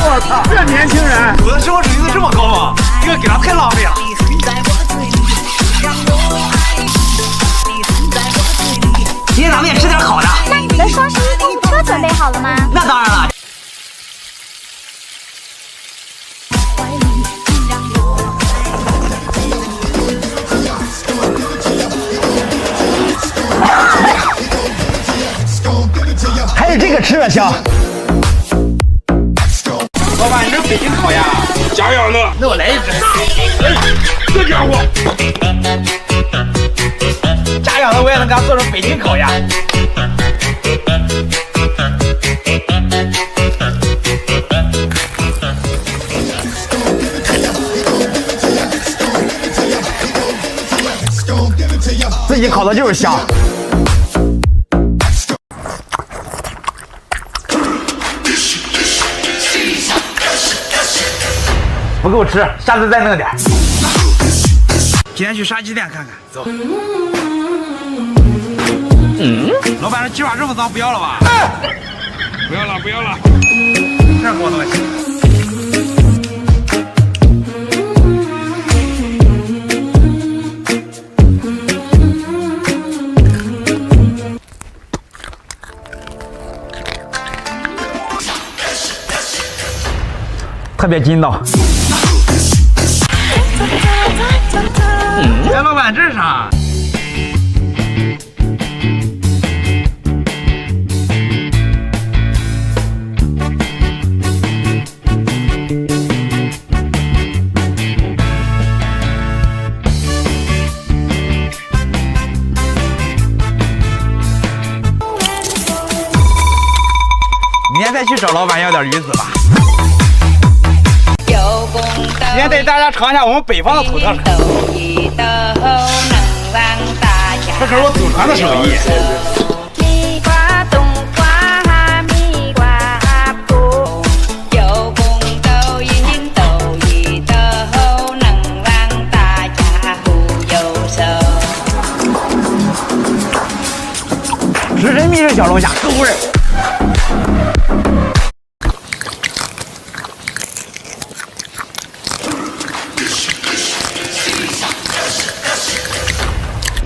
我操，这年轻人我的生活水平这么高吗？这个给他太浪费了。今天咱们也吃点好的。那你的双十一购物车准备好了吗？那当然了。还是这个吃着香。老板，你这北京烤鸭，家养的，那我来一只。这家伙，家养的我也能给它做成北京烤鸭。自己烤的就是香。不够吃，下次再弄点。今天去杀鸡店看看，走。老板，这鸡爪这么脏，不要了吧？不要了，不要了。这给我东西。特别筋道。哎，老板，这是啥？明天再去找老板要点鱼子吧。今天带大家尝一下我们北方的土特产，这可是我祖传的手艺。食神秘制小龙虾，够味儿。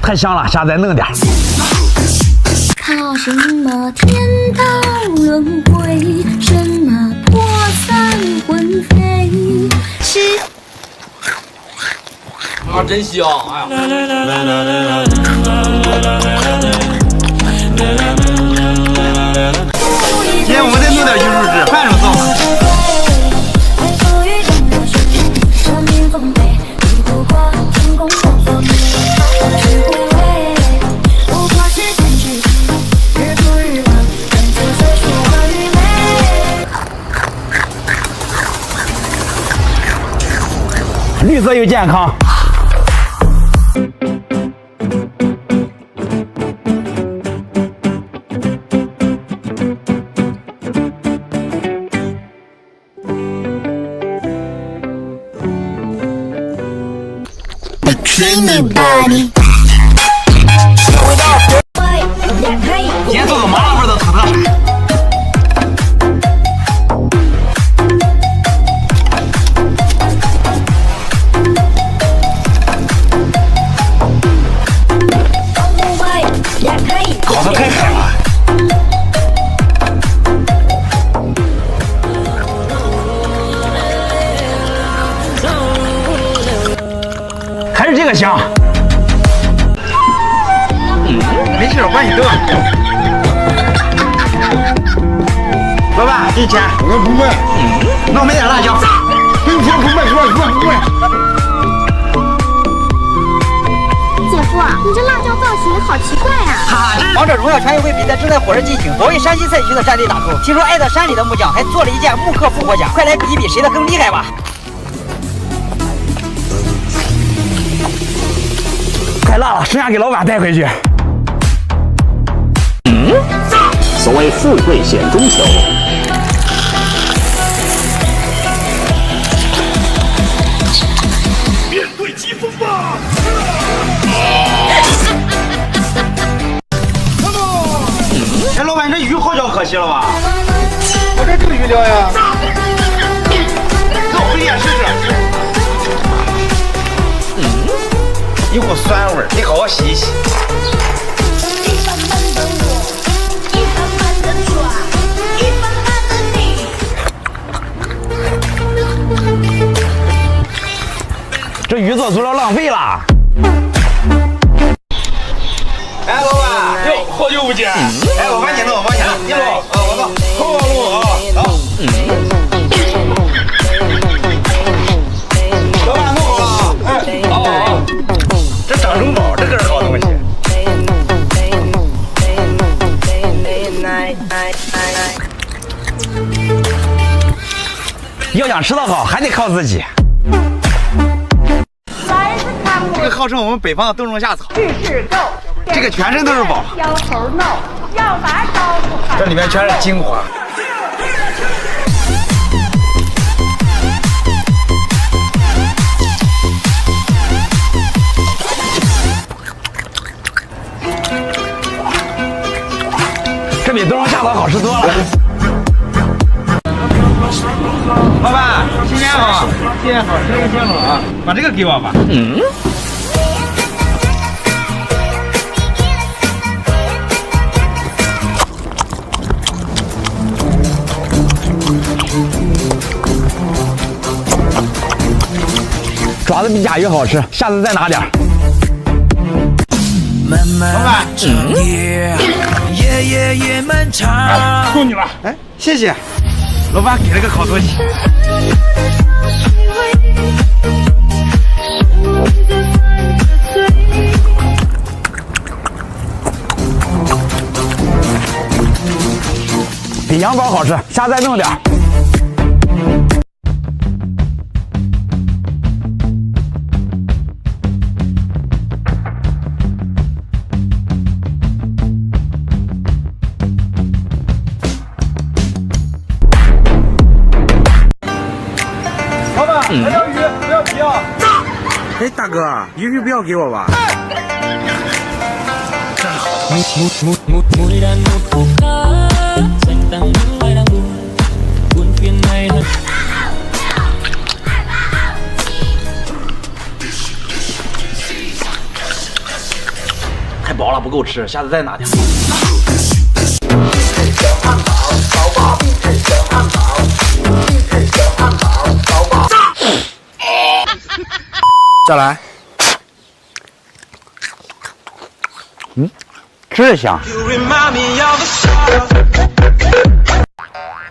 太香了，下次再弄点。靠什么天道轮回？什么魄散魂飞？是啊，真香！哎呀，今天我们再弄点鱼肉汁，换种做法。绿色又健康。今天做个麻辣味的土特产。烤得太狠了。还是这个香。没事，我帮你炖。老板，给你钱。我不卖。那我买点辣椒。跟你说不卖，不卖。姐夫，你这辣椒造型好奇怪啊！哈哈，这王者荣耀全运会比赛正在火热进行，我为山西赛区的战队打 call。听说爱在山里的木匠还做了一件木刻复活甲，快来比一比谁的更厉害吧！太辣了，剩下给老板带回去。所谓富贵险中求。面对疾风吧！哎，老板，这鱼西了吧？我这就预料呀。那我回家试试。有股酸味儿，得好好洗一洗。这鱼做足了浪费了。哎，老板，哟，好久不见。哎，我帮你弄，我帮你弄，你弄啊，我弄，好路啊，走。老板弄好了啊。哎，好。这掌中宝，这可是好东西。要想吃得好，还得靠自己。这个号称我们北方的冬虫夏草，这个全身都是宝，这里面全是精华。这比冬虫夏草好吃多了。老板，新鲜好，新鲜好，这个鲜好啊，把这个给我吧。爪子比甲鱼好吃，下次再拿点。老板，够你了。哎，谢谢。老板给了个好东西。比羊宝好吃，下次再弄点。还要鱼，不要皮啊！哎，大哥，鱼不要给我吧？真好东西。太薄了，不够吃，下次再拿点。再来，吃着香。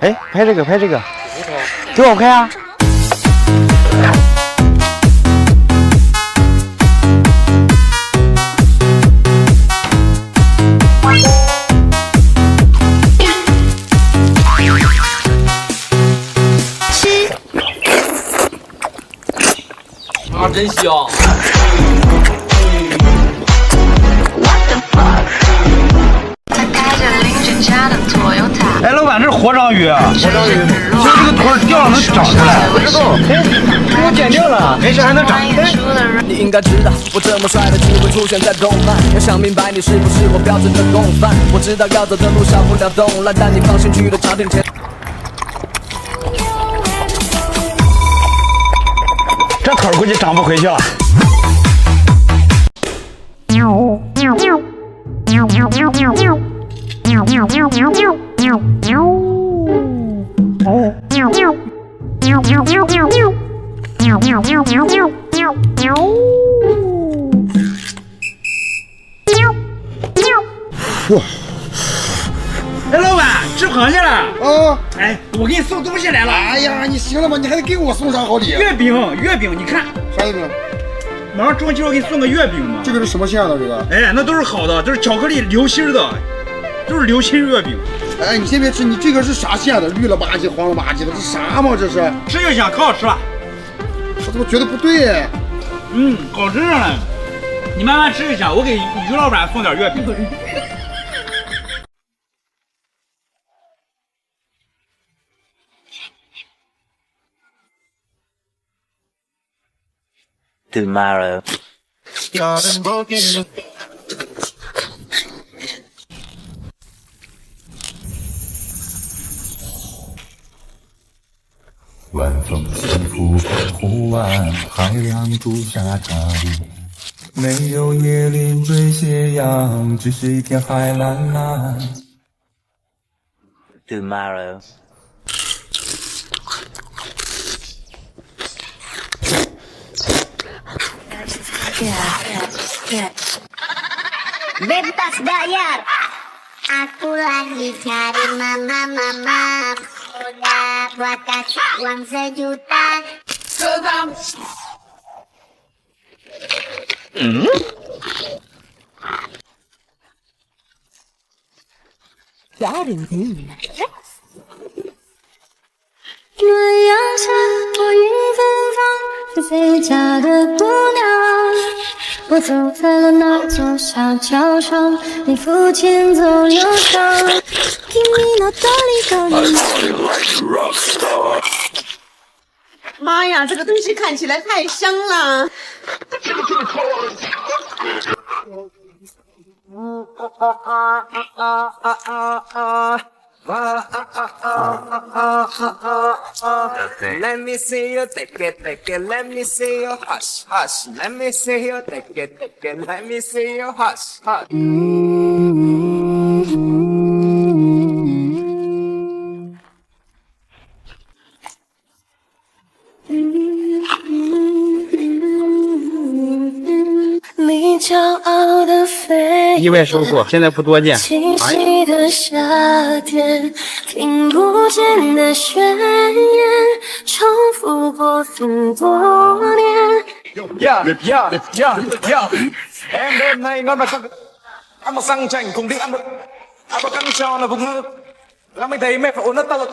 哎，拍这个，拍这个，给我拍啊！啊，真香！哎，老板，这是活章鱼啊！活章鱼，其实这个腿掉了能长出来。我知道，哎，给我剪掉了，没事还能长。你应该知道，我这么帅的只会出现在动漫。要想明白你是不是我标准的共犯，我知道要走的路上不了动乱，但你放心去了朝天前。这腿估计长不回去了。哎，老板，吃螃蟹了。啊！哎，我给你送东西来了。哎呀，你行了吗？你还得给我送啥好礼？月饼，月饼，你看，啥月饼？马上中秋，我给你送个月饼嘛。这个是什么馅的？这个？哎，那都是好的，这是巧克力流心的，都是流心月饼。哎，你先别吃，你这个是啥馅的？绿了吧唧、黄了吧唧的，这啥嘛？这是？吃就香，可好吃了。我怎么觉得不对？好吃着呢。你慢慢吃一下，我给于老板送点月饼。Tomorrow. 风起伏，湖湾海洋朱砂茶雾，没有椰林缀斜阳，只是一片海蓝蓝。Tomorrow。Bebas bayar. Aku lagi cari mama. Udah buat kasih uang 1 juta.月阳下，我一芬芳，是谁家的姑娘？我走在了那座小桥上，你抚琴奏忧伤。君の虜に。妈呀，这个东西看起来太香了！Let me see you take it, let me see you hush, hush. Let me see you take it, let me see you hush, hush. 你骄傲的飞，意外收获，现在不多见。清晰的夏天，听不见的宣言，重复过很多年。Em đêm nay nó là ăn một sang chảnh cùng đi ăn một căng tròn là vùng là mình thấy mẹ phải ổn đất tao.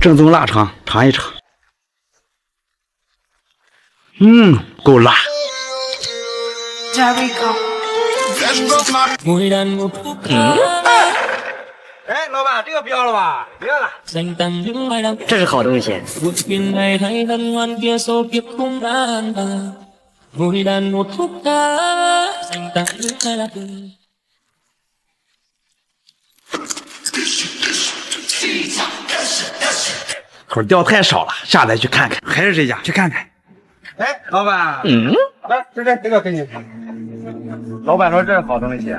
正宗腊肠，尝一尝。够辣。哎，老板，这个不要了吧？不要了。这是好东西。口掉太少了，下载去看看。还是这家，去看看。哎，老板，来，这个给你。老板说这是好东西。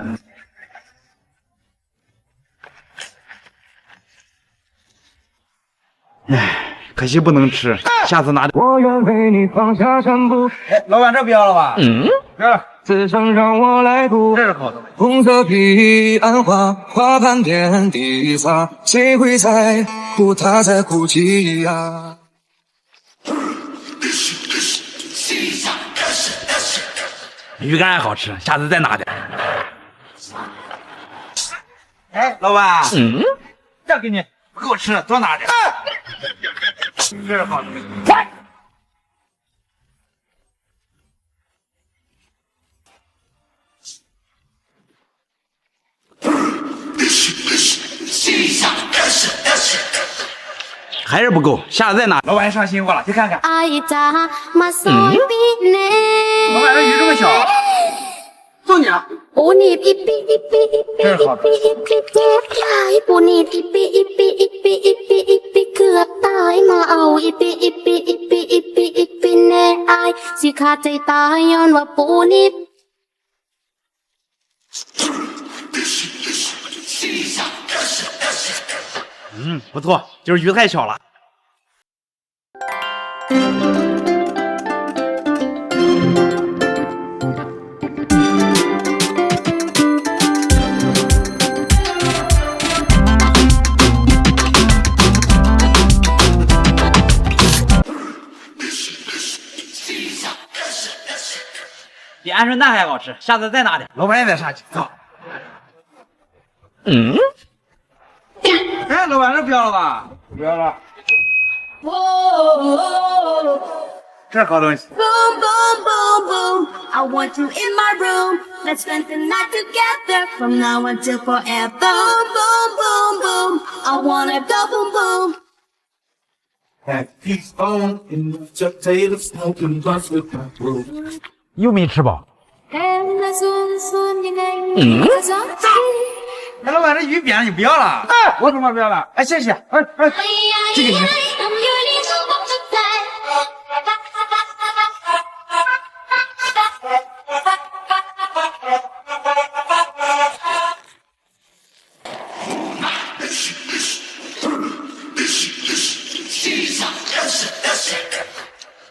哎，可惜不能吃，下次拿点。我愿为你放下全部。哎，老板这不要了吧？不要了。此生让我来读，这是好东西。红色彼岸花，花瓣遍地撒，谁会在乎他在哭泣呀？鱼干还好吃，下次再拿点。哎，老板，这给你，不够吃，多拿点。这是好东西。快！还是不够，下次再拿。老板上新货了，去看看。老板，这鱼这么小。送你了。这是好的。不错，就是鱼太小了。比鹌鹑蛋还好吃，下次再拿点。老板也在上去，走。哎，老板，这不要了吧？不要了。这是好东西。Boom, boom, boom, boom. I want you in my room. Let's spend the night together from now until forever. Boom, boom, boom, boom. I wanna go boom, boom. 又没吃饱。哎，老板，这鱼扁了，你不要了？哎，我怎么不要了？哎，谢谢。哎，这个你。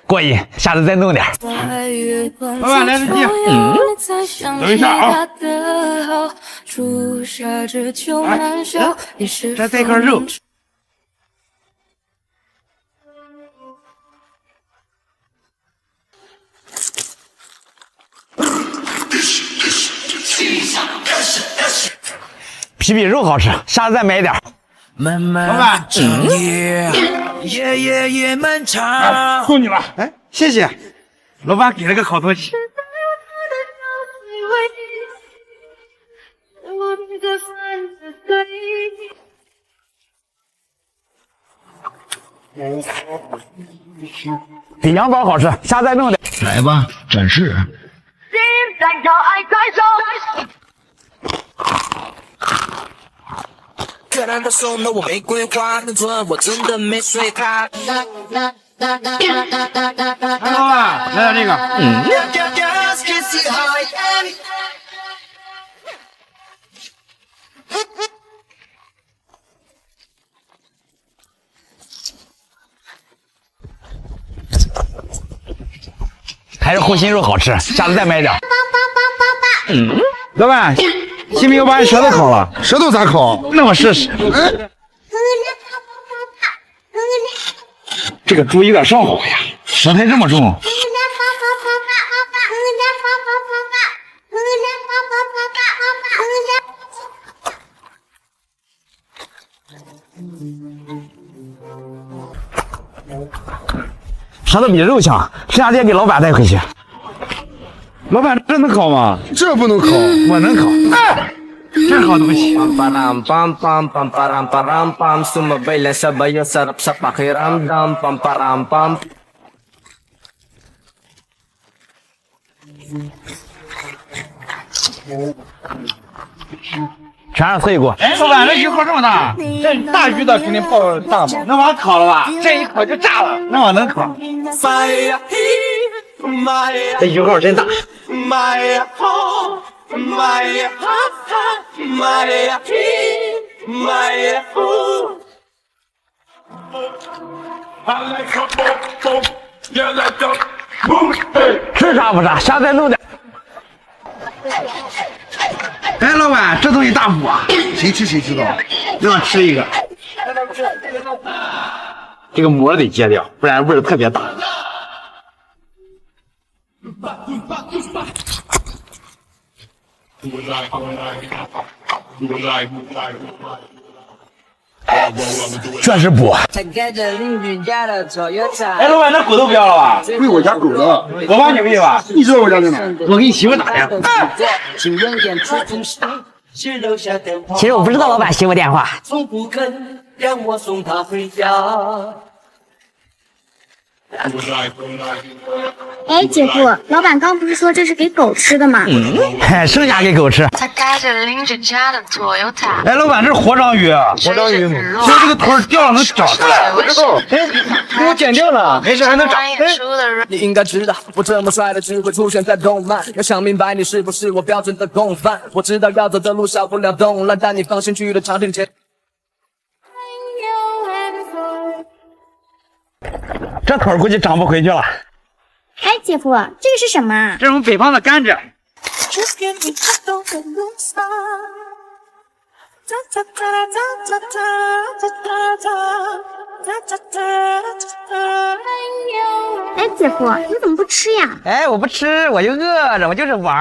过瘾，下次再弄点。老板，来只鸡。等一下啊。再带一块肉。皮比肉好吃，下次再买一点。老板，夜漫长。送你了，哎，谢谢。老板给了个好东西。比羊枣好吃，下次再弄点。来吧，展示。可能他送了我玫瑰花的尊，我真的没睡他。老板，来点这个。还是护心肉好吃，下次再买点。老板，新明又把你舌头烤了，舌头咋烤？那我试试。这个猪有点上火呀，舌苔这么重。舌头比肉香，剩下得给老板带回去。老板，这能烤吗？这不能烤，我能烤。哎，这是好东西。全是碎锅。哎，老板，这鱼烤这么大，这大鱼的肯定泡大嘛，能把它烤了吧？这一烤就炸了，那我能烤。这鱼号真大。吃啥不啥，下次再弄点。哎，老板，这东西大补啊！谁吃谁知道。让我吃一个。这个膜得揭掉，不然味儿特别大。确实补。哎，老板，那狗都不要了吧？喂我家狗的，我帮你喂吧。你知道我家在哪？我给你媳妇打呀。其实我不知道老板媳妇电话。从不肯让我送她回家。哎，姐夫，老板刚不是说这是给狗吃的吗？剩下给狗吃。他开着邻居家的左右塔。哎，老板，这是活章鱼，活章鱼，所以这个腿掉了能长出来。我知道。哎，给我剪掉了，没事还能长。你应该知道，我这么帅的只会出现在动漫。要想明白你是不是我标准的共犯。我知道要走的路少不了动乱，但你放心去了长城前。这腿估计长不回去了。哎，姐夫，这个是什么？这是我们北方的甘蔗。哎，姐夫，你怎么不吃呀？哎，我不吃，我就饿着，我就是玩。